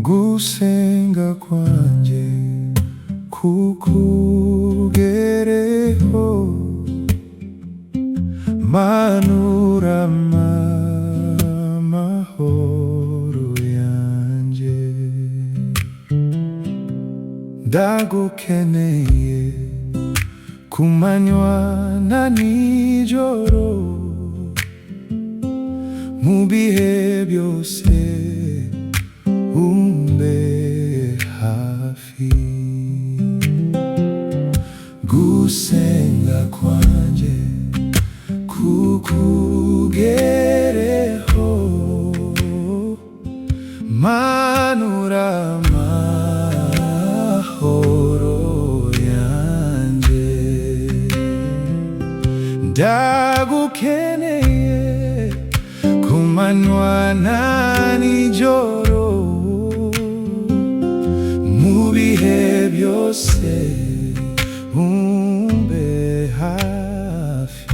gusenga kwanje kukugereho, manura amahoro yanje. Ndagukeneye kumanywa na nijoro, mu bihe byose umbe hafi. Gusenga kwanje kukugereho, manura amahoro yanje. Ndagukeneye kumanywa na nijoro, mu bihe byose umbe hafi.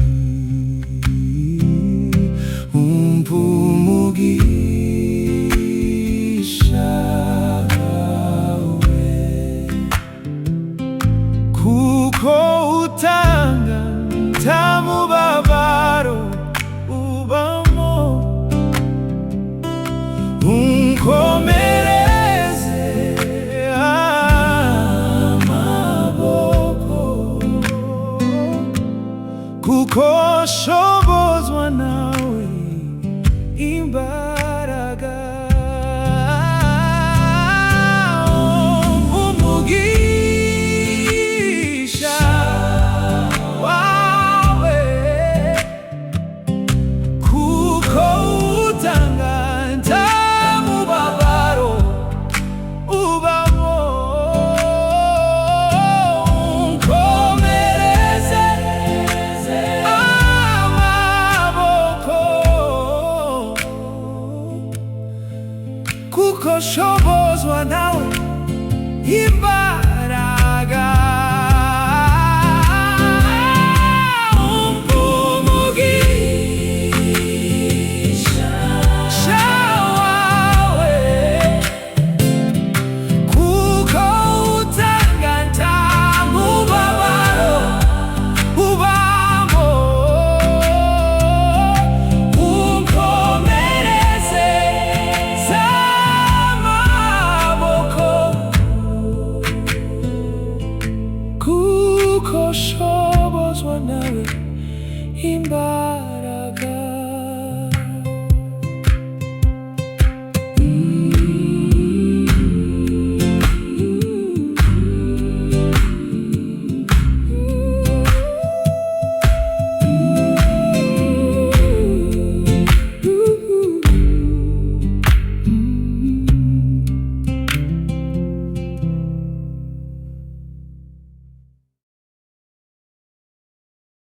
UMP'UMUGISHA wawe, kuko utanga nta mubabaro ubamo. Unkomereze amaboko, kuko shobozwa nawe imbaraga. Umugisha wawe, kuko utanga nta mubabaro ubamo. Unkomereze amaboko, kuko shobozwa nawe imbaraga. UMP'UMUGISHA wawe, kuko utanga nta mubabaro ubamo. Unkomereze amaboko, kuko shobozwa nawe imbaraga.